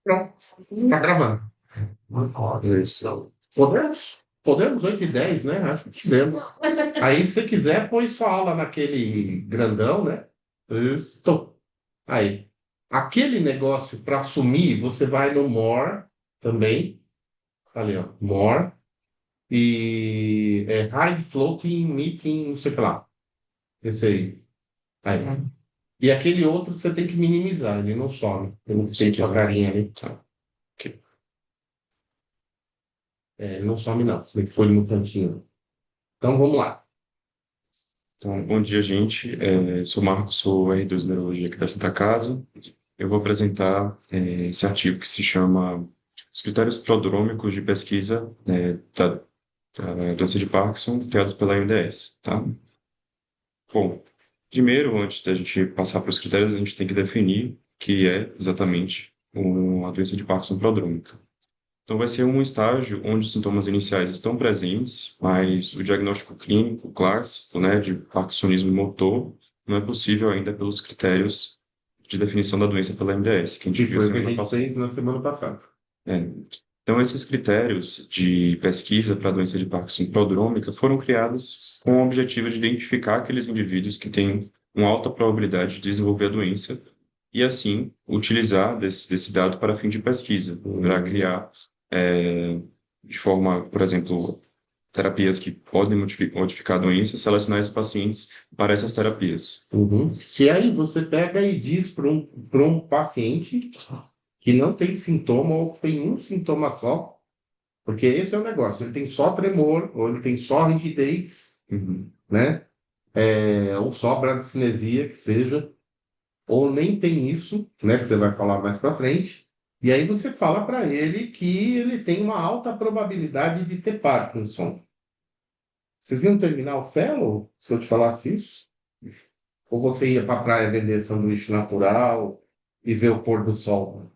Pronto. Tá gravando. Isso. Podemos 8 e 10, né? Acho que podemos. Aí, se você quiser, põe sua aula naquele grandão, né? Isso. Aí. Aquele negócio para sumir, você vai no More também. Ali, ó. More. E Hide Floating Meeting, não sei o que lá. Esse aí. Aí. E aquele outro você tem que minimizar, ele não some. Ele não sente a carinha ali. Tá. Ok. Ele não some, não. Você tem que pôr ele no cantinho. Então vamos lá. Então, bom dia, gente. Sou Marcos, sou R2 Neurologia aqui da Santa Casa. Eu vou apresentar esse artigo que se chama Os Critérios Prodrômicos de Pesquisa da doença de Parkinson, criados pela MDS, tá? Bom, primeiro, antes da gente passar para os critérios, a gente tem que definir o que é exatamente a doença de Parkinson prodrômica. Então, vai ser um estágio onde os sintomas iniciais estão presentes, mas o diagnóstico clínico clássico, né, de parkinsonismo motor, não é possível ainda pelos critérios de definição da doença pela MDS, que a gente Que viu foi o que a semana gente passada. fez na semana passada. É. Então, esses critérios de pesquisa para a doença de Parkinson prodrômica foram criados com o objetivo de identificar aqueles indivíduos que têm uma alta probabilidade de desenvolver a doença e, assim, utilizar desse dado para fim de pesquisa, para criar, de forma, por exemplo, terapias que podem modificar a doença, selecionar esses pacientes para essas terapias. Uhum. E aí você pega e diz para um paciente que não tem sintoma ou tem um sintoma só, porque esse é o negócio, ele tem só tremor, ou ele tem só rigidez, Uhum. né? Ou só bradicinesia, que seja, ou nem tem isso, né? Que você vai falar mais para frente. E aí você fala para ele que ele tem uma alta probabilidade de ter Parkinson. Vocês iam terminar o fellow se eu te falasse isso? Ou você ia para a praia vender sanduíche natural e ver o pôr do sol?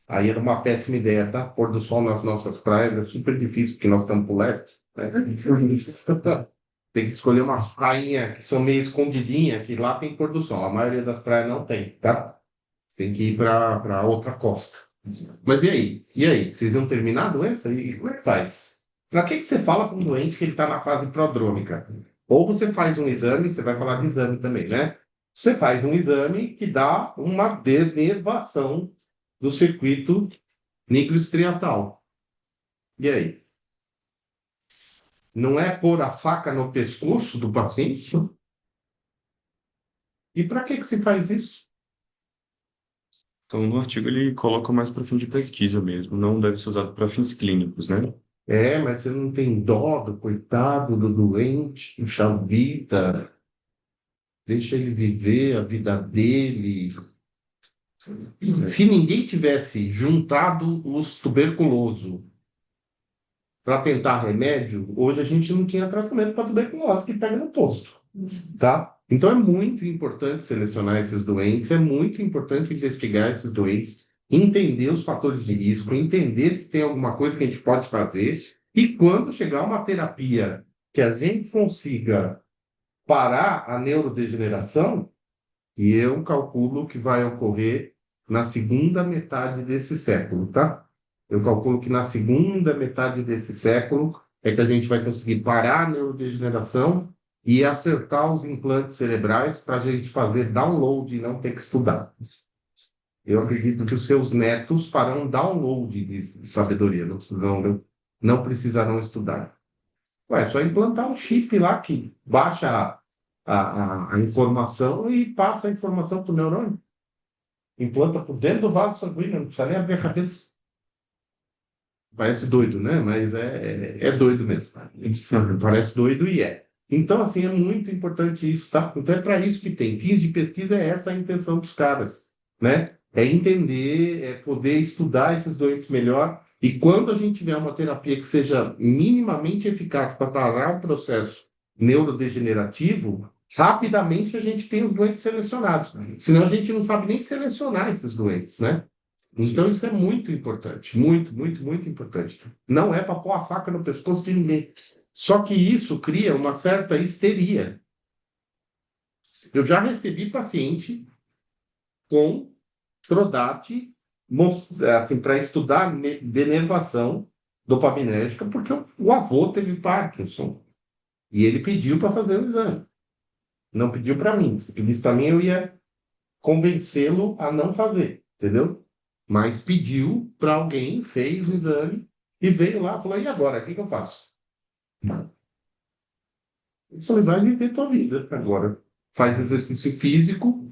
Aí era uma péssima ideia, tá? Pôr do sol nas nossas praias é super difícil, porque nós estamos para o leste, né? Tem que escolher uma prainha que são meio escondidinha, que lá tem pôr do sol. A maioria das praias não tem, tá? Tem que ir para outra costa. Mas e aí? E aí? Vocês iam terminar a doença? E como é que faz? Para que você fala para um doente que ele está na fase prodrômica? Ou você faz um exame, você vai falar de exame também, né? Você faz um exame que dá uma denervação do circuito nigroestriatal. E aí? Não é pôr a faca no pescoço do paciente? E para que se faz isso? Então, no artigo ele coloca mais para fim de pesquisa mesmo, não deve ser usado para fins clínicos, né? Mas você não tem dó do coitado do doente, puxa vida, deixa ele viver a vida dele. Se ninguém tivesse juntado os tuberculosos para tentar remédio, hoje a gente não tinha tratamento para tuberculose que pega no posto, tá? Então é muito importante selecionar esses doentes, é muito importante investigar esses doentes, entender os fatores de risco, entender se tem alguma coisa que a gente pode fazer e quando chegar uma terapia que a gente consiga parar a neurodegeneração, e eu calculo que vai ocorrer na segunda metade desse século, tá? Eu calculo que na segunda metade desse século é que a gente vai conseguir parar a neurodegeneração e acertar os implantes cerebrais para a gente fazer download e não ter que estudar. Eu acredito que os seus netos farão download de sabedoria, não precisarão estudar. Ué, é só implantar um chip lá que baixa a informação e passa a informação para o neurônio. Implanta por dentro do vaso sanguíneo, não precisa nem abrir a cabeça. Parece doido, né? Mas é doido mesmo. Parece doido e é. Então, assim, é muito importante isso, tá? Então, é para isso que tem. Fins de pesquisa é essa a intenção dos caras, né? É entender, é poder estudar esses doentes melhor. E quando a gente tiver uma terapia que seja minimamente eficaz para parar o processo neurodegenerativo, rapidamente a gente tem os doentes selecionados. Senão a gente não sabe nem selecionar esses doentes, né? Então, isso é muito importante, muito, muito, muito importante. Não é para pôr a faca no pescoço de ninguém. Só que isso cria uma certa histeria. Eu já recebi paciente com Prodate assim, para estudar denervação dopaminérgica, porque o avô teve Parkinson e ele pediu para fazer o exame. Não pediu para mim. Se pedisse para mim, eu ia convencê-lo a não fazer, entendeu? Mas pediu para alguém, fez o exame e veio lá e falou: e agora? O que que eu faço? Eu falei: vai viver tua vida agora. Faz exercício físico,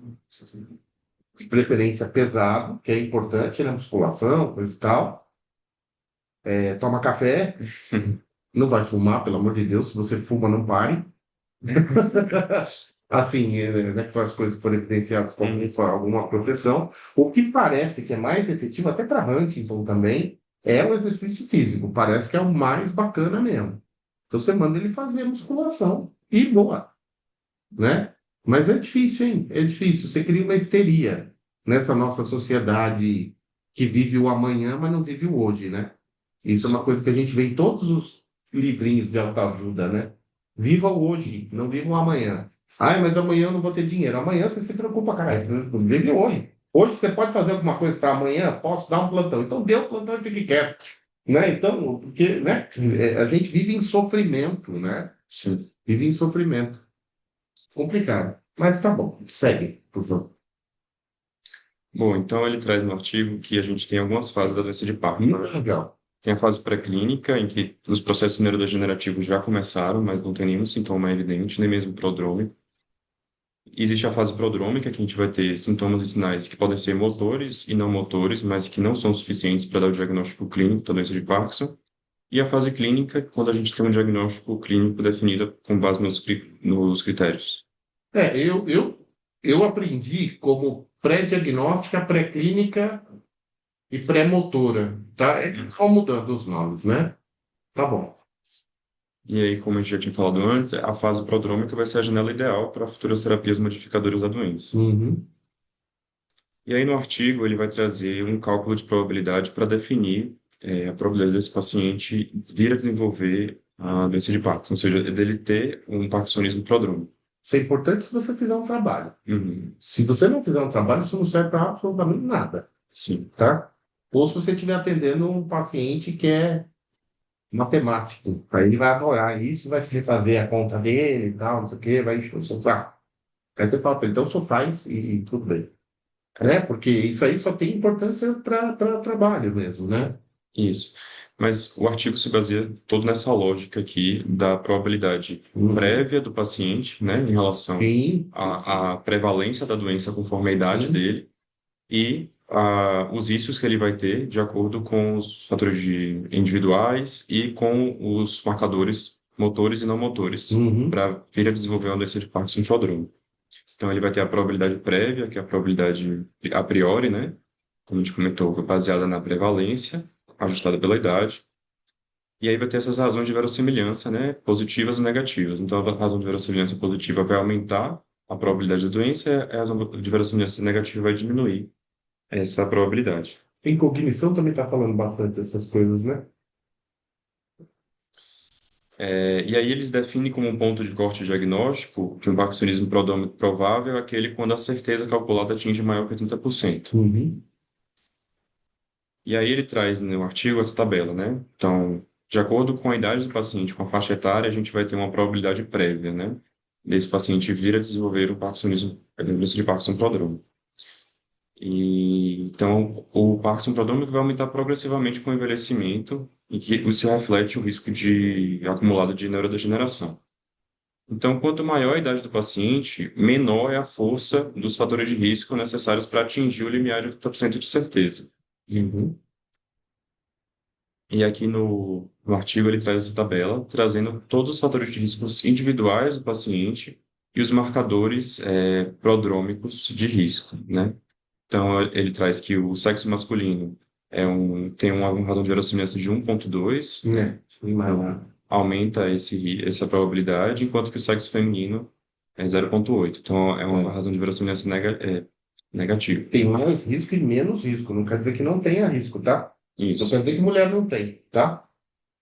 de preferência pesado, que é importante, né? Musculação, coisa e tal. Toma café, não vai fumar, pelo amor de Deus. Se você fuma, não pare. Assim, né, que as coisas que foram evidenciadas com alguma proteção. O que parece que é mais efetivo, até para Huntington também, é o exercício físico. Parece que é o mais bacana mesmo. Então você manda ele fazer musculação e boa, né? Mas é difícil, hein? É difícil. Você cria uma histeria nessa nossa sociedade que vive o amanhã, mas não vive o hoje, né? Isso é uma coisa que a gente vê em todos os livrinhos de autoajuda, né? Viva o hoje, não viva o amanhã. Ai, mas amanhã eu não vou ter dinheiro. Amanhã você se preocupa, cara. Vive hoje. Hoje você pode fazer alguma coisa para amanhã? Posso dar um plantão. Então dê o plantão e fique quieto. Né? Então, porque, né? A gente vive em sofrimento, né? Sim. Vive em sofrimento. Complicado. Mas tá bom. Segue, por favor. Bom, então ele traz no artigo que a gente tem algumas fases da doença de Parkinson, né? Legal. Tem a fase pré-clínica, em que os processos neurodegenerativos já começaram, mas não tem nenhum sintoma evidente, nem mesmo prodrômico. Existe a fase prodrômica, que a gente vai ter sintomas e sinais que podem ser motores e não motores, mas que não são suficientes para dar o diagnóstico clínico da doença de Parkinson. E a fase clínica, quando a gente tem um diagnóstico clínico definido com base nos critérios. Eu aprendi como pré-diagnóstica, pré-clínica e pré-motora, tá? É que vão mudando os nomes, né? Tá bom. E aí, como a gente já tinha falado antes, a fase prodrômica vai ser a janela ideal para futuras terapias modificadoras da doença. Uhum. E aí, no artigo, ele vai trazer um cálculo de probabilidade para definir a probabilidade desse paciente vir a desenvolver a doença de Parkinson, ou seja, dele ter um parkinsonismo prodrômico. Isso é importante se você fizer um trabalho. Uhum. Se você não fizer um trabalho, isso não serve para absolutamente nada, Sim, tá? Ou se você estiver atendendo um paciente que é matemático, aí ele vai adorar isso, vai querer fazer a conta dele e tal, não sei o quê, vai encher o seu saco. Aí você fala para ele: então só faz e tudo bem. Né? Porque isso aí só tem importância para trabalho mesmo, né? isso. Mas o artigo se baseia todo nessa lógica aqui da probabilidade Uhum. prévia do paciente, né, em relação Sim, à prevalência da doença conforme a idade sim. dele e os riscos que ele vai ter de acordo com os fatores individuais e com os marcadores motores e não motores Uhum. para vir a desenvolver uma doença de Parkinson prodrômico. Então, ele vai ter a probabilidade prévia, que é a probabilidade a priori, né? Como a gente comentou, baseada na prevalência, ajustada pela idade. E aí vai ter essas razões de verossimilhança, né? Positivas e negativas. Então, a razão de verossimilhança positiva vai aumentar a probabilidade da doença, e a razão de verossimilhança negativa vai diminuir essa probabilidade. Em cognição também está falando bastante dessas coisas, né? E aí eles definem como um ponto de corte diagnóstico que um parkinsonismo prodrômico provável é aquele quando a certeza calculada atinge maior que 80%. Uhum. E aí ele traz no artigo essa tabela, né? Então, de acordo com a idade do paciente, com a faixa etária, a gente vai ter uma probabilidade prévia, né? Desse paciente vir a desenvolver um Parkinsonismo, a doença de Parkinson prodrômico. E, então, o Parkinson prodrômico vai aumentar progressivamente com o envelhecimento, e que isso reflete o risco de acumulado de neurodegeneração. Então, quanto maior a idade do paciente, menor é a força dos fatores de risco necessários para atingir o limiar de 80% de certeza. Uhum. E aqui no artigo ele traz essa tabela, trazendo todos os fatores de riscos individuais do paciente e os marcadores prodrômicos de risco, né? Então, ele traz que o sexo masculino tem uma razão de verossimilhança de 1,2, então aumenta essa probabilidade, enquanto que o sexo feminino é 0,8. Então, é uma razão de verossimilhança negativa. Tem mais risco e menos risco. Não quer dizer que não tenha risco, tá? Não quer Isso, dizer que mulher não tem, tá?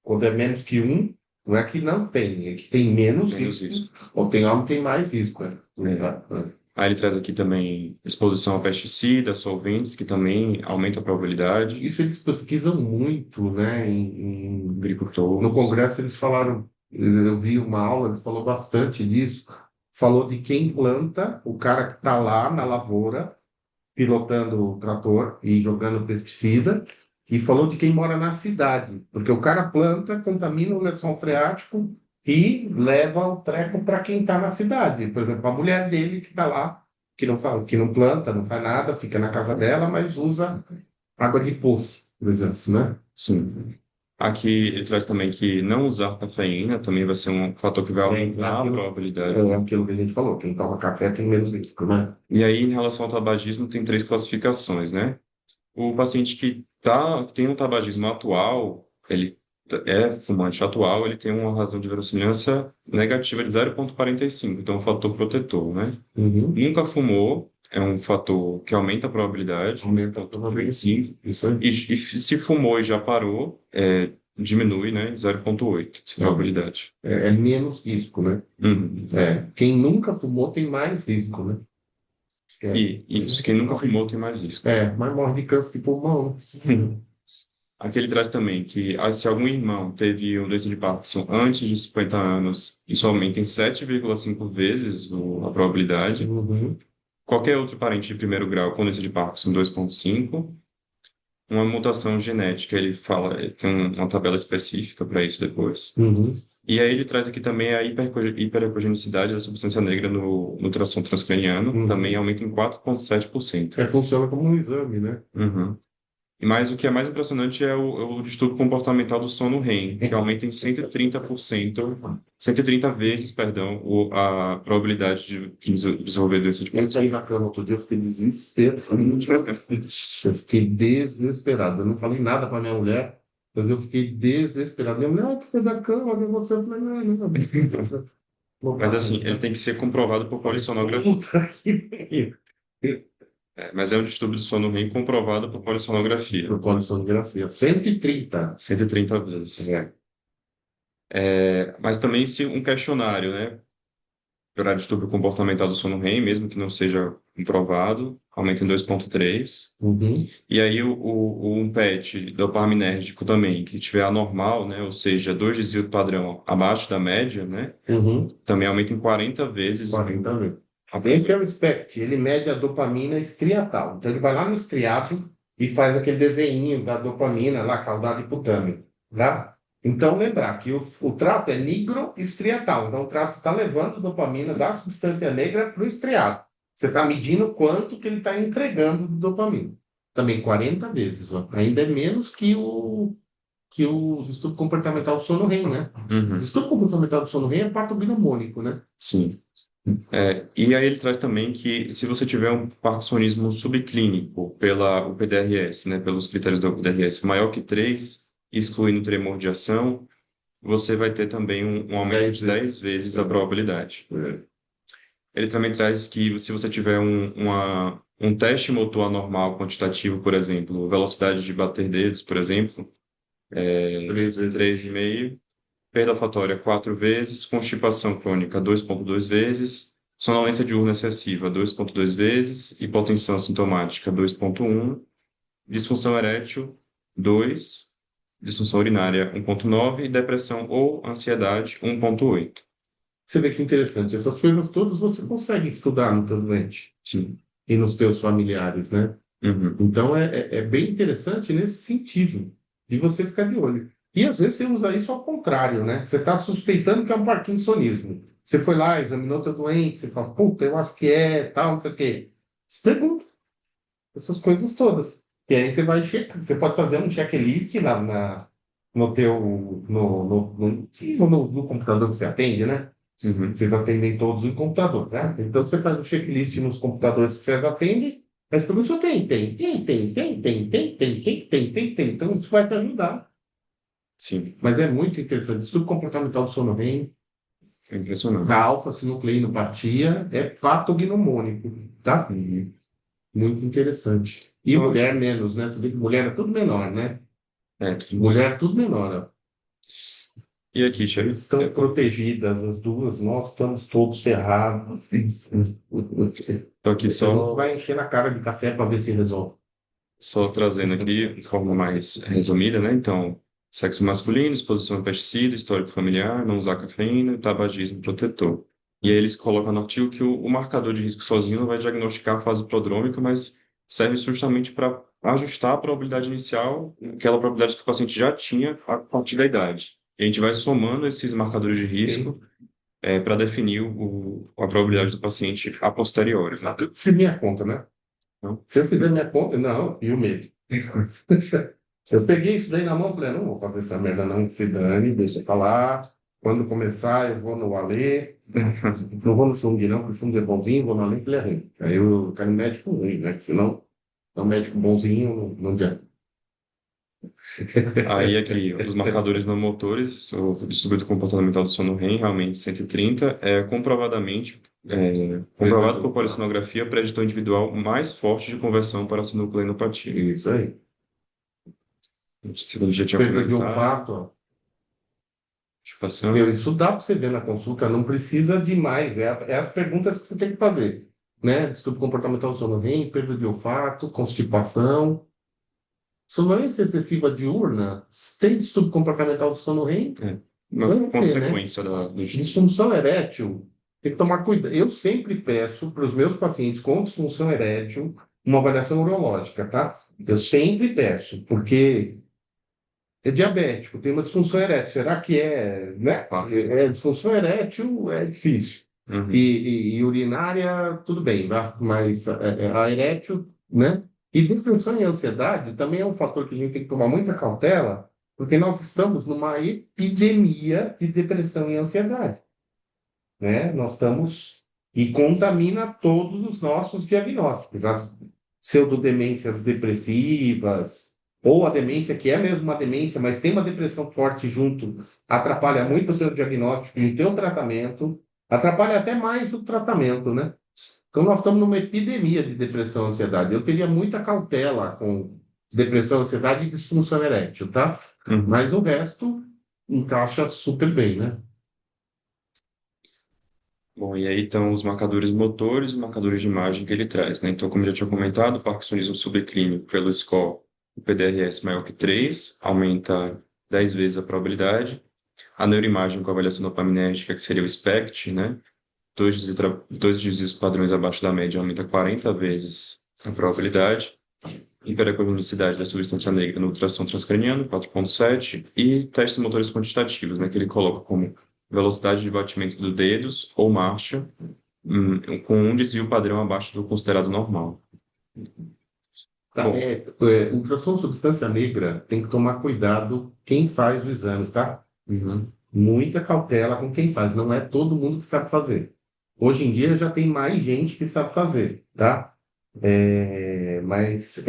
Quando é menos que um, não é que não tem, é que tem menos menos risco. risco. Ou tem homem que tem mais risco, né? É. Tá? Aí ele traz aqui também exposição a pesticidas, solventes, que também aumenta a probabilidade. Isso eles pesquisam muito, né? No Agricultores. Congresso eles falaram, eu vi uma aula, ele falou bastante disso. Falou de quem planta, o cara que está lá na lavoura, pilotando o trator e jogando pesticida, e falou de quem mora na cidade, porque o cara planta, contamina o lençol freático e leva o treco para quem está na cidade. Por exemplo, a mulher dele que está lá, que não planta, não faz nada, fica na casa dela, mas usa água de poço, por exemplo, né? Sim. Aqui ele traz também que não usar cafeína também vai ser um fator que vai aumentar a probabilidade. É aquilo que a gente falou, quem toma café tem menos risco, né? E aí, em relação ao tabagismo, tem três classificações, né? O paciente que tem um tabagismo atual, ele é fumante atual, ele tem uma razão de verossimilhança negativa de 0,45, então é um fator protetor, né? Uhum. Nunca fumou, é um fator que aumenta a probabilidade, Aumenta a probabilidade. 0,35. Isso aí. E se fumou e já parou, diminui, né? 0,8 essa probabilidade. É menos risco, né? Uhum. Quem nunca fumou tem mais risco, né? E isso, quem nunca fumou tem mais risco. Mas morre de câncer de pulmão. Aqui ele traz também que se algum irmão teve o doença de Parkinson antes de 50 anos, isso aumenta em 7,5 vezes a probabilidade. Uhum. Qualquer outro parente de primeiro grau com doença de Parkinson, 2,5. Uma mutação genética, ele tem uma tabela específica para isso depois. Uhum. E aí ele traz aqui também a hiperecogenicidade da substância negra no ultrassom transcraniano, Uhum. também aumenta em 4,7%. Funciona como um exame, né? Uhum. Mas o que é mais impressionante é o distúrbio comportamental do sono REM, que aumenta em 130%, 130 vezes, perdão, a probabilidade de desenvolver doença de Eu Parkinson. saí na cama outro dia, eu fiquei desesperado. Eu fiquei desesperado. Eu não falei nada para minha mulher, mas eu fiquei desesperado. Minha mulher, tu fez da cama, o que aconteceu? Eu falei, não, não. Mas assim, ele tem que ser comprovado por polissonografia. Puta que pariu. Mas é um distúrbio do sono REM comprovado por polissonografia. Por polissonografia. 130. 130 vezes. É. Mas também se um questionário, né? Para distúrbio comportamental do sono REM, mesmo que não seja comprovado, aumenta em 2,3. Uhum. E aí um PET dopaminérgico também, que tiver anormal, né? Ou seja, dois desvios padrão abaixo da média, né? Uhum. Também aumenta em 40 vezes. 40 vezes. Esse é o SPECT, ele mede a dopamina estriatal. Então ele vai lá no estriato e faz aquele desenho da dopamina lá, caudado hipotâmico, tá? Então lembrar que o trato é nigroestriatal. Então o trato está levando a dopamina da substância negra para o estriato. Você está medindo quanto que ele está entregando de dopamina. Também 40 vezes, ó. Ainda é menos que o distúrbio comportamental do sono REM, né? O Uhum. distúrbio comportamental do sono REM é patognomônico, né? Sim. E aí ele traz também que se você tiver um parkinsonismo subclínico pela o PDRS, né, pelos critérios do PDRS maior que 3, excluindo tremor de ação, você vai ter também um aumento de 10 vezes a probabilidade. Ele também traz que se você tiver um teste motor anormal quantitativo, por exemplo, velocidade de bater dedos, por exemplo, 3,5, perda olfatória 4 vezes, constipação crônica 2,2 vezes, sonolência diurna excessiva 2,2 vezes, hipotensão sintomática 2,1, disfunção erétil 2, disfunção urinária 1,9 e depressão ou ansiedade 1,8. Você vê que interessante. Essas coisas todas você consegue estudar no teu doente Sim. e nos teus familiares, né? Uhum. Então é bem interessante nesse sentido, de você ficar de olho. E às vezes você usa isso ao contrário, né? Você está suspeitando que é um parkinsonismo. Você foi lá, examinou teu doente, você fala, puta, eu acho que é, tal, não sei o quê. Você pergunta essas coisas todas. E aí você vai checar. Você pode fazer um checklist lá no teu no computador que você atende, né? Uhum. Vocês atendem todos em computador, né? Então você faz um checklist nos computadores que vocês atendem, mas pergunta se tem. Então isso vai te ajudar. Sim, Mas é muito interessante. Estudo comportamental do sono REM, é impressionante. da alfa-sinucleinopatia, é patognomônico, tá? Muito interessante. E mulher menos, né? Você vê que mulher é tudo menor, né? Tudo bem. Mulher é tudo menor, ó. E aqui, chefe? Eles estão protegidas, as duas, nós estamos todos ferrados. Estou aqui Então, vai encher na cara de café para ver se resolve. só trazendo aqui de forma mais resumida, né? Então, sexo masculino, exposição a pesticida, histórico familiar, não usar cafeína, tabagismo protetor. E aí eles colocam no artigo que o marcador de risco sozinho não vai diagnosticar a fase prodrômica, mas serve justamente para ajustar a probabilidade inicial, aquela probabilidade que o paciente já tinha a partir da idade. E a gente vai somando esses marcadores de Sim. risco para definir a probabilidade do paciente a posteriori, né? Eu fiz minha conta, né? Então, Se eu fizer minha conta, não, e o medo. Eu peguei isso daí na mão e falei, não vou fazer essa merda não, que se dane, deixa pra lá. Quando começar, eu vou no Alê. Não vou no Chung, não, porque o Chung é bonzinho, vou no Alê, que ele é ruim. Aí eu quero um médico ruim, né? Que senão, é um médico bonzinho, não adianta. aí aqui, os marcadores não motores, o distúrbio comportamental do sono REM, realmente 130, é comprovado por polissinografia preditor individual mais forte de conversão para a sinucleinopatia. Isso aí. Segundo já tinha Perda de comentado, olfato, ó. Meu, participação. isso dá para você ver na consulta, não precisa de mais. É as perguntas que você tem que fazer, né? Distúrbio comportamental do sono REM, perda de olfato, constipação. Sonolência excessiva diurna, tem distúrbio comportamental do sono REM? É, uma Vai ter, né? consequência do estudo. Disfunção erétil, tem que tomar cuidado. Eu sempre peço para os meus pacientes com disfunção erétil uma avaliação urológica, tá? Eu sempre peço, porque é diabético, tem uma disfunção erétil. Será que é, né? Tá? Disfunção erétil é difícil. Uhum. E urinária, tudo bem, tá? Mas a erétil, né? E depressão e ansiedade também é um fator que a gente tem que tomar muita cautela, porque nós estamos numa epidemia de depressão e ansiedade, né? Nós estamos e contamina todos os nossos diagnósticos, as pseudodemências depressivas, ou a demência que é mesmo uma demência, mas tem uma depressão forte junto, atrapalha muito o seu diagnóstico e o teu tratamento, atrapalha até mais o tratamento, né? Então nós estamos numa epidemia de depressão e ansiedade. Eu teria muita cautela com depressão, ansiedade e disfunção erétil, tá? Uhum. Mas o resto encaixa super bem, né? Bom, e aí estão os marcadores motores e os marcadores de imagem que ele traz, né? Então, como eu já tinha comentado, o parkinsonismo subclínico pelo score, o PDRS maior que 3 aumenta 10 vezes a probabilidade. A neuroimagem com avaliação dopaminérgica, que seria o SPECT, né? Dois desvios padrões abaixo da média aumenta 40 vezes a probabilidade. Hiperacognicidade da substância negra no ultrassom transcraniano, 4,7. E testes motores quantitativos, né? Que ele coloca como velocidade de batimento dos dedos ou marcha, com um desvio padrão abaixo do considerado normal. Tá, Bom, ultrassom substância negra tem que tomar cuidado quem faz o exame, tá? uhum, Muita cautela com quem faz. Não é todo mundo que sabe fazer. Hoje em dia já tem mais gente que sabe fazer, tá? Mas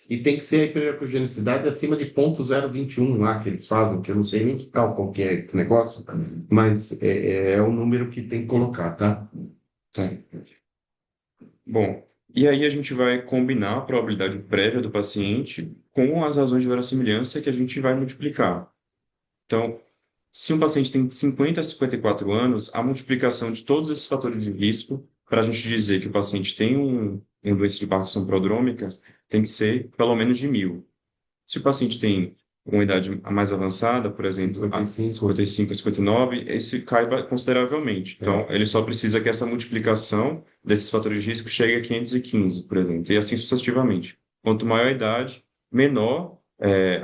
e tem que ser a hiperacogenicidade acima de 0,021 lá que eles fazem, que eu não sei nem que cálculo que é esse negócio, mas é o número que tem que colocar, tá? tá. Bom, e aí a gente vai combinar a probabilidade prévia do paciente com as razões de verossimilhança que a gente vai multiplicar. Então, se um paciente tem 50 a 54 anos, a multiplicação de todos esses fatores de risco para a gente dizer que o paciente tem uma doença de Parkinson prodrômica tem que ser pelo menos de 1.000. Se o paciente tem uma idade mais avançada, por exemplo, a 55. 55 a 59, esse cai consideravelmente. Então, ele só precisa que essa multiplicação desses fatores de risco chegue a 515, por exemplo, e assim sucessivamente. Quanto maior a idade, menor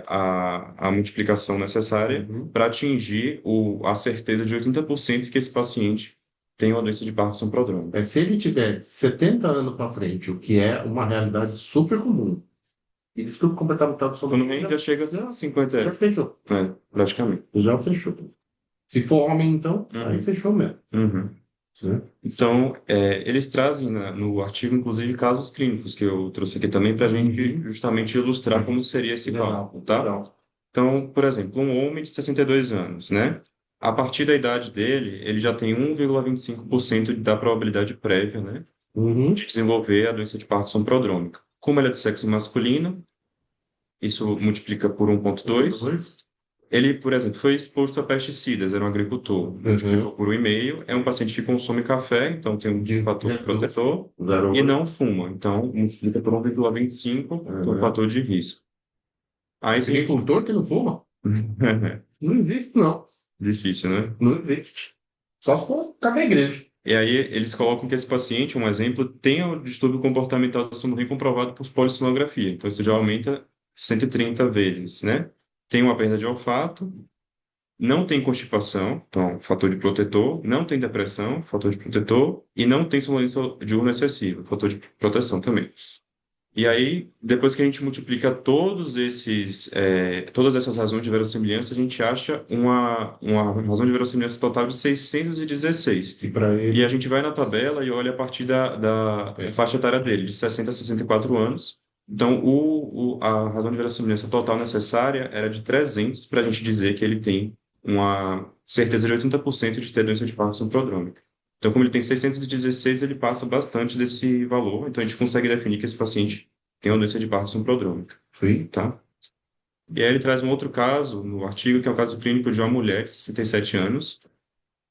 a multiplicação necessária Uhum. para atingir a certeza de 80% que esse paciente tem uma doença de Parkinson prodrômica. Se ele tiver 70 anos para frente, o que é uma realidade super comum, e distúrbio comportamental do sono Quando nem já chega a já 50, fechou. praticamente. Já fechou. Se for homem, então, aí Uhum, fechou mesmo. uhum. Né? Então, eles trazem no artigo, inclusive, casos clínicos, que eu trouxe aqui também para a gente justamente ilustrar como seria esse Legal, cálculo, tá? legal. Então, por exemplo, um homem de 62 anos, né? A partir da idade dele, ele já tem 1,25% da probabilidade prévia, né, Uhum. de desenvolver a doença de Parkinson prodrômica. Como ele é do sexo masculino, isso multiplica por 1,2. Dois. ele, por exemplo, foi exposto a pesticidas, era um agricultor, multiplicou Uhum. por um e-mail, é um paciente que consome café, então tem um fator protetor, e 0,8. não fuma, então multiplica por 1,25, tem um Uhum. fator de risco. Aí, se a gente... Agricultor que não fuma? Não existe, não. Difícil, né? Não existe. Só se for cada igreja. E aí eles colocam que esse paciente, um exemplo, tem o distúrbio comportamental do sono REM comprovado por polissonografia. Então isso já aumenta 130 vezes, né? Tem uma perda de olfato, não tem constipação, então fator de protetor, não tem depressão, fator de protetor, e não tem sonolência diurna excessiva, fator de proteção também. E aí, depois que a gente multiplica todas essas razões de verossimilhança, a gente acha uma razão de verossimilhança total de 616. E para E a ele, gente vai na tabela e olha a partir da é, faixa etária dele, de 60 a 64 anos. Então, a razão de verossimilhança total necessária era de 300 para a gente dizer que ele tem uma certeza de 80% de ter doença de Parkinson prodrômica. Então, como ele tem 616, ele passa bastante desse valor. Então, a gente consegue definir que esse paciente tem uma doença de Parkinson prodrômica, foi. tá? E aí ele traz um outro caso no artigo, que é o caso clínico de uma mulher de 67 anos,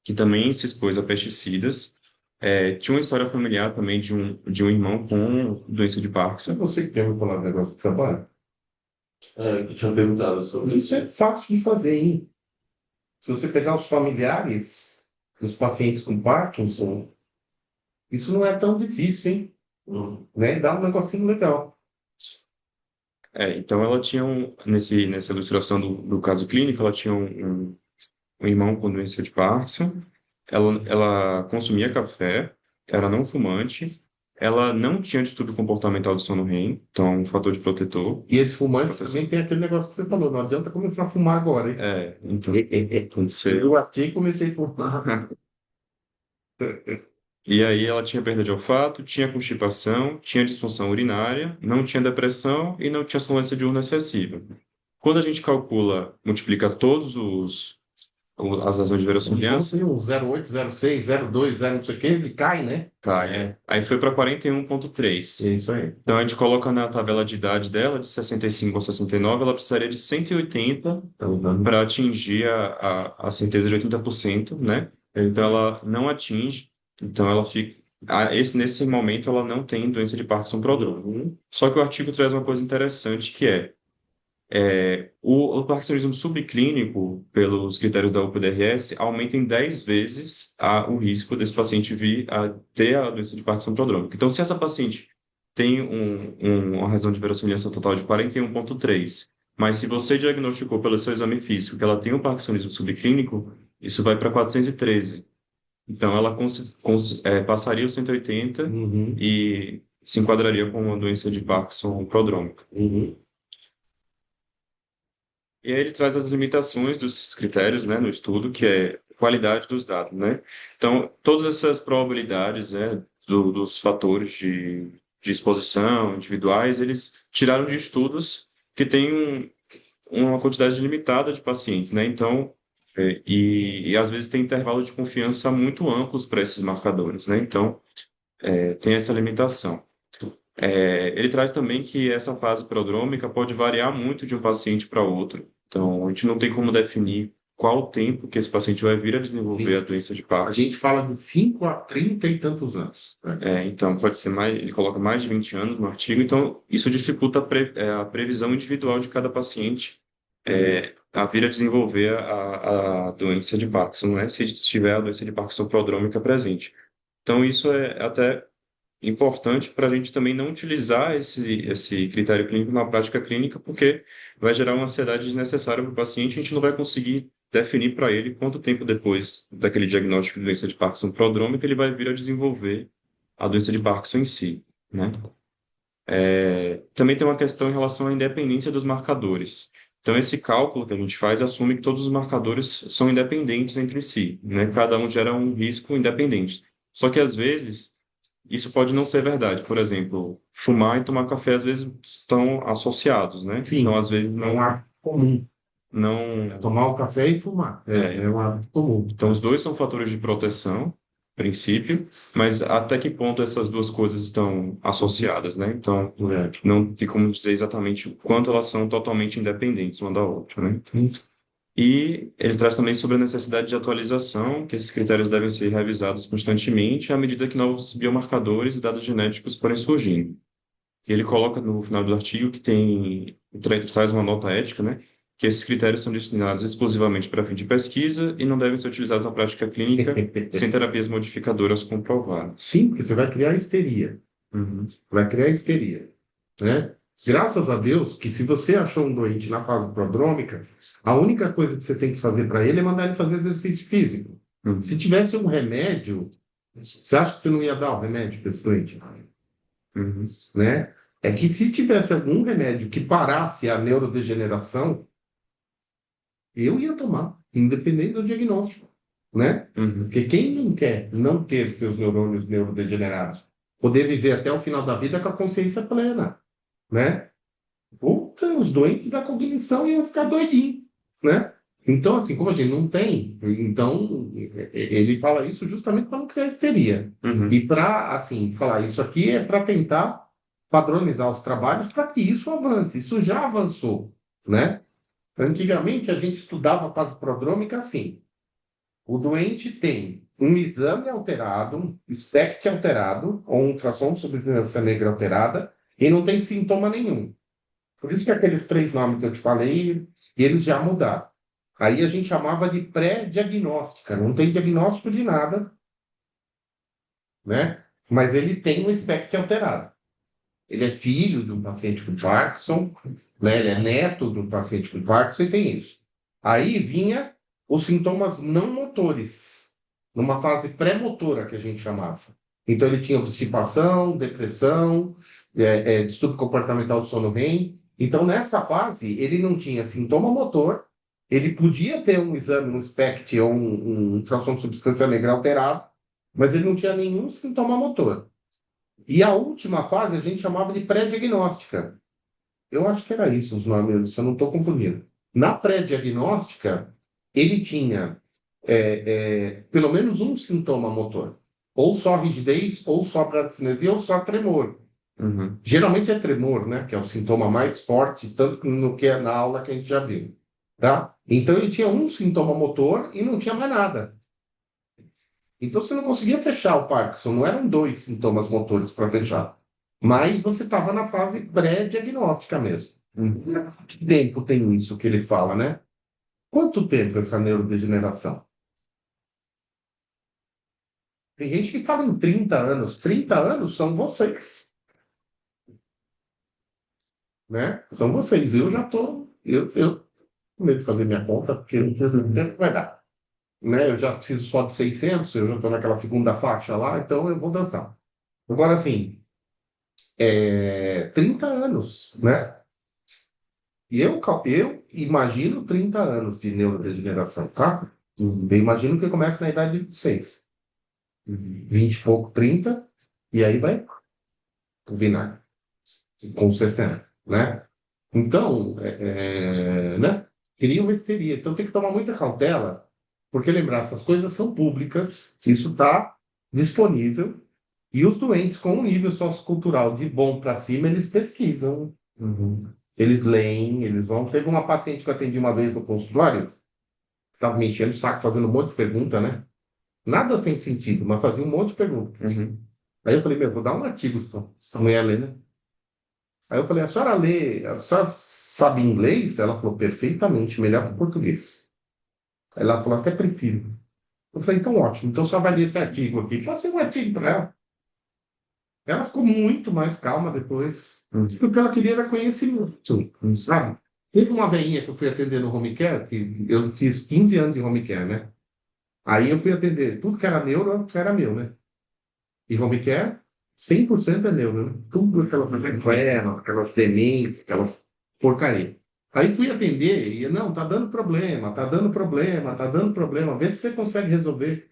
que também se expôs a pesticidas. Tinha uma história familiar também de um irmão com doença de É Parkinson. você que quer me falar do negócio de trabalho? Que tinha perguntado sobre Isso isso. é fácil de fazer, hein? Se você pegar os familiares dos pacientes com Parkinson, isso não é tão difícil, hein? Né? Dá um negocinho legal. Então ela tinha nessa ilustração do caso clínico, ela tinha um irmão com doença de Parkinson. Ela consumia café, era não fumante, ela não tinha distúrbio comportamental do sono REM, então um fator de protetor. E esses fumantes Proteção. também tem aquele negócio que você falou, não adianta começar a fumar agora, hein? Então, quando você... Eu aqui comecei a fumar. E aí ela tinha perda de olfato, tinha constipação, tinha disfunção urinária, não tinha depressão e não tinha sonolência diurna excessiva. Quando a gente calcula, multiplica as razões de E como verossimilhança, tem um 0,8, 0,6, 0,2, 0 não sei o que, ele cai, né? cai. Aí foi para 41,3. É isso aí. Então a gente coloca na tabela de idade dela, de 65 a 69, ela precisaria de 180 Então, para atingir a certeza de 80%, né? Então ela não atinge, então ela fica. Nesse momento ela não tem doença de Parkinson prodrômica. Só que o artigo traz uma coisa interessante que o parkinsonismo subclínico, pelos critérios da UPDRS, aumenta em 10 vezes o risco desse paciente vir a ter a doença de Parkinson prodrômica. Então, se essa paciente tem uma razão de verossimilhança total de 41,3, mas se você diagnosticou pelo seu exame físico que ela tem um parkinsonismo subclínico, isso vai para 413. Então, ela passaria os 180 uhum, e se enquadraria com uma doença de Parkinson prodrômica. uhum. E aí ele traz as limitações dos critérios, né, no estudo, que é qualidade dos dados, né? Então, todas essas probabilidades, né, dos fatores de exposição individuais, eles tiraram de estudos que têm uma quantidade limitada de pacientes, né? Então, e às vezes tem intervalo de confiança muito amplos para esses marcadores, né? Então, tem essa limitação. Ele traz também que essa fase prodrômica pode variar muito de um paciente para outro. Então, a gente não tem como definir qual o tempo que esse paciente vai vir a desenvolver a Sim. doença de A Parkinson. gente fala de 5 a 30 e tantos anos, né? Então, pode ser mais, ele coloca mais de 20 anos no artigo, então isso dificulta a previsão individual de cada paciente a vir a desenvolver a doença de Parkinson, né? Se tiver a doença de Parkinson prodrômica presente. Então, isso é até importante para a gente também não utilizar esse critério clínico na prática clínica, porque vai gerar uma ansiedade desnecessária para o paciente, a gente não vai conseguir definir para ele quanto tempo depois daquele diagnóstico de doença de Parkinson prodrômica ele vai vir a desenvolver a doença de Parkinson em si, né? Também tem uma questão em relação à independência dos marcadores. Então, esse cálculo que a gente faz assume que todos os marcadores são independentes entre si, né? Cada um gera um risco independente. Só que, às vezes, isso pode não ser verdade. Por exemplo, fumar e tomar café às vezes estão associados, né? Então, Sim, às vezes, é um hábito comum. não. Tomar o café e fumar. É um hábito comum. Então, os dois são fatores de proteção, princípio, mas até que ponto essas duas coisas estão associadas, né? Então, É. não tem como dizer exatamente o quanto elas são totalmente independentes uma da outra, né? E ele traz também sobre a necessidade de atualização, que esses critérios devem ser revisados constantemente à medida que novos biomarcadores e dados genéticos forem surgindo. E ele coloca no final do artigo que traz uma nota ética, né? Que esses critérios são destinados exclusivamente para fim de pesquisa e não devem ser utilizados na prática clínica sem terapias modificadoras comprovadas. Sim, porque você vai criar histeria. Uhum, Vai criar histeria, né? Graças a Deus que se você achou um doente na fase prodrômica, a única coisa que você tem que fazer para ele é mandar ele fazer exercício físico. uhum, Se tivesse um remédio, você acha que você não ia dar o remédio para esse doente? uhum, Né? É que se tivesse algum remédio que parasse a neurodegeneração, eu ia tomar, independente do diagnóstico, né? uhum, Porque quem não quer não ter seus neurônios neurodegenerados, poder viver até o final da vida com a consciência plena, né? Puta, os doentes da cognição iam ficar doidinhos, né? Então, assim, como a gente não tem, então ele fala isso justamente para não criar histeria. uhum, E para, assim, falar isso aqui é para tentar padronizar os trabalhos para que isso avance. Isso já avançou, né? Antigamente a gente estudava a fase prodrômica assim. O doente tem um exame alterado, um SPECT alterado, ou um ultrassom de substância negra alterada, e não tem sintoma nenhum. Por isso que aqueles três nomes que eu te falei, eles já mudaram. Aí a gente chamava de pré-diagnóstica, não tem diagnóstico de nada, né? Mas ele tem um SPECT alterado. Ele é filho de um paciente com Parkinson, né? Ele é neto de um paciente com Parkinson e tem isso. Aí vinha os sintomas não motores, numa fase pré-motora que a gente chamava. Então ele tinha obstipação, depressão, distúrbio comportamental do sono REM. Então nessa fase ele não tinha sintoma motor, ele podia ter um exame, um SPECT ou um ultrassom de substância negra alterado, mas ele não tinha nenhum sintoma motor. E a última fase a gente chamava de pré-diagnóstica. Eu acho que era isso os nomes, se eu não estou confundindo. Na pré-diagnóstica, ele tinha pelo menos um sintoma motor. Ou só rigidez, ou só bradicinesia, ou só tremor. uhum, Geralmente é tremor, né? Que é o sintoma mais forte, tanto no que é na aula que a gente já viu. Tá? Então ele tinha um sintoma motor e não tinha mais nada. Então você não conseguia fechar o Parkinson, não eram dois sintomas motores para fechar. Mas você estava na fase pré-diagnóstica mesmo. uhum. Que tempo tem isso que ele fala, né? Quanto tempo essa neurodegeneração? Tem gente que fala em 30 anos. 30 anos são vocês, né? São vocês. Eu já estou. Eu com medo de fazer minha conta, porque eu não sei o que vai dar. Né? Eu já preciso só de 600, eu já estou naquela segunda faixa lá, então eu vou dançar. Agora, assim, 30 anos, né? E eu imagino 30 anos de neurodegeneração, tá? Eu imagino que começa na idade de 26. 20 e pouco, 30, e aí vai virar com 60, né? Então, né? Cria uma histeria. Então tem que tomar muita cautela, porque lembrar, essas coisas são públicas, isso está disponível, e os doentes com um nível sociocultural de bom para cima, eles pesquisam, Uhum. eles leem, eles vão. Teve uma paciente que eu atendi uma vez no consultório, estava me enchendo o saco, fazendo um monte de pergunta, né? Nada sem sentido, mas fazia um monte de pergunta. Uhum. Aí eu falei, meu, vou dar um artigo para essa mulher ler, né? Aí eu falei, a senhora sabe inglês? Ela falou, perfeitamente, melhor que o português. Aí ela falou, até prefiro. Eu falei, então ótimo, então só vai ler esse artigo aqui. Passei um artigo para ela. Ela ficou muito mais calma depois, Uhum. porque o que ela queria era conhecimento, sabe? Teve uma veinha que eu fui atender no home care, que eu fiz 15 anos de home care, né? Aí eu fui atender tudo que era neuro, era meu, né? E home care, 100% é neuro, né? Tudo aquelas sequelas, aquelas demências, aquelas porcaria. Aí fui atender e, não, tá dando problema, tá dando problema, tá dando problema, vê se você consegue resolver.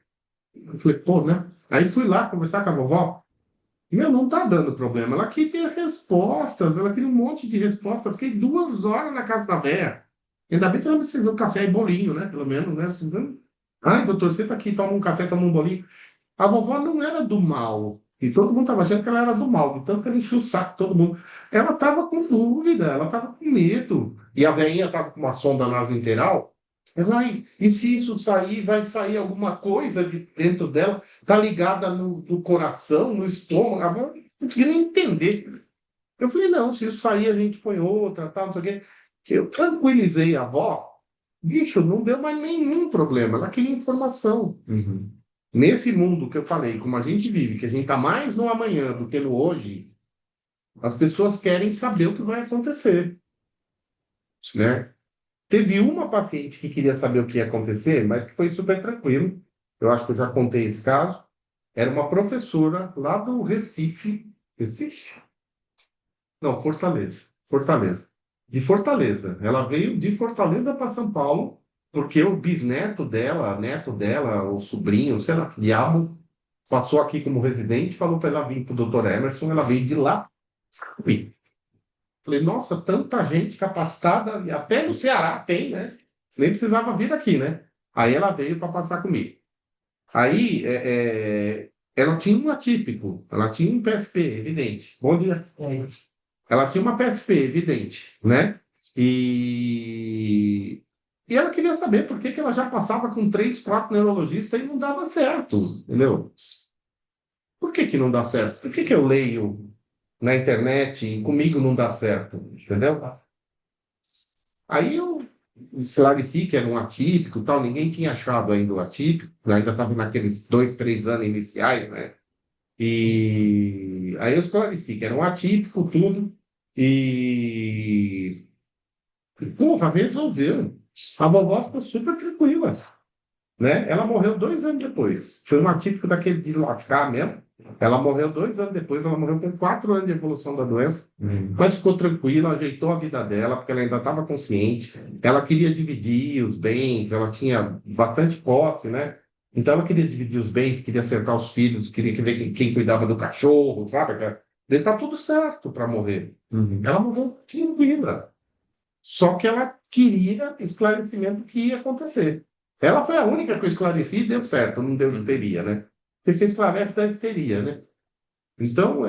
Eu falei, pô, né? Aí fui lá conversar com a vovó. Meu, não tá dando problema. Ela queria respostas, ela queria um monte de respostas. Fiquei 2 horas na casa da véia. Ainda bem que ela me serviu café e bolinho, né? Pelo menos, né? Ai, doutor, senta aqui, toma um café, toma um bolinho. A vovó não era do mal. E todo mundo estava achando que ela era do mal, de tanto que ela enchia o saco de todo mundo. Ela estava com dúvida, ela estava com medo. E a velhinha estava com uma sonda nasointeral E se isso sair, vai sair alguma coisa de dentro dela, tá ligada no coração, no estômago. Agora, não consegui nem entender. Eu falei, não, se isso sair, a gente põe outra, tal, não sei o quê. Eu tranquilizei a avó, bicho, não deu mais nenhum problema. Ela queria informação. Uhum. Nesse mundo que eu falei, como a gente vive, que a gente está mais no amanhã do que no hoje, as pessoas querem saber o que vai acontecer, né? Teve uma paciente que queria saber o que ia acontecer, mas que foi super tranquilo. Eu acho que eu já contei esse caso. Era uma professora lá do Recife. Recife? Não, Fortaleza. Fortaleza. De Fortaleza. Ela veio de Fortaleza para São Paulo, porque o bisneto dela, neto dela, o sobrinho, sei lá, diabo, passou aqui como residente, falou para ela vir para o doutor Emerson, ela veio de lá. Fui. Falei, nossa, tanta gente capacitada, e até no Ceará tem, né? Nem precisava vir aqui, né? Aí ela veio para passar comigo. Aí ela tinha um atípico, ela tinha um PSP, evidente. Bom dia. Ela tinha uma PSP, evidente, né? E ela queria saber por que que ela já passava com três, quatro neurologistas e não dava certo, entendeu? Por que que não dá certo? Por que que eu leio na internet e comigo não dá certo, entendeu? Aí eu esclareci que era um atípico, e tal, ninguém tinha achado ainda o atípico, ainda estava naqueles 2, 3 anos iniciais, né? E aí eu esclareci que era um atípico, tudo, e porra, resolveu. A vovó ficou super tranquila, né? Ela morreu 2 anos depois. Foi um atípico daquele de lascar mesmo. Ela morreu 2 anos depois, ela morreu com 4 anos de evolução da doença, mas ficou tranquila, ajeitou a vida dela, porque ela ainda estava consciente. Ela queria dividir os bens, ela tinha bastante posse, né? Então ela queria dividir os bens, queria acertar os filhos, queria ver quem cuidava do cachorro, sabe? Deixar tudo certo para morrer. Uhum. Ela morreu tranquila. Só que ela queria esclarecimento do que ia acontecer. Ela foi a única que eu esclareci e deu certo, não deu histeria, né? Porque você esclarece da histeria, né? Então,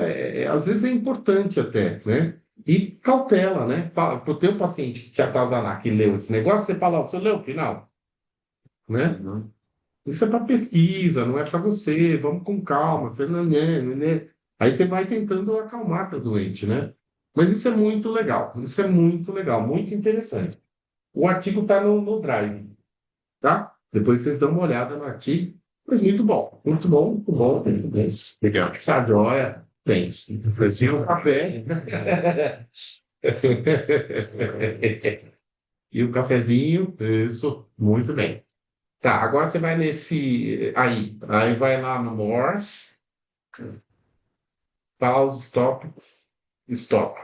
às vezes é importante até, né? E cautela, né? Para o teu paciente que te atazanar, que leu esse negócio, você fala, ó, você leu o final, né? Uhum. Isso é para pesquisa, não é para você, vamos com calma, você não é, não é. Aí você vai tentando acalmar o doente, né? Mas isso é muito legal, isso é muito legal, muito interessante. O artigo está no Drive, tá? Depois vocês dão uma olhada no artigo. Mas muito bom, muito bom, muito bom. Muito bem. Legal. Tá joia. Bem, Fazia o café. E o cafezinho, isso, muito bem. Tá, agora você vai nesse aí vai lá no More, pause, stop, stop.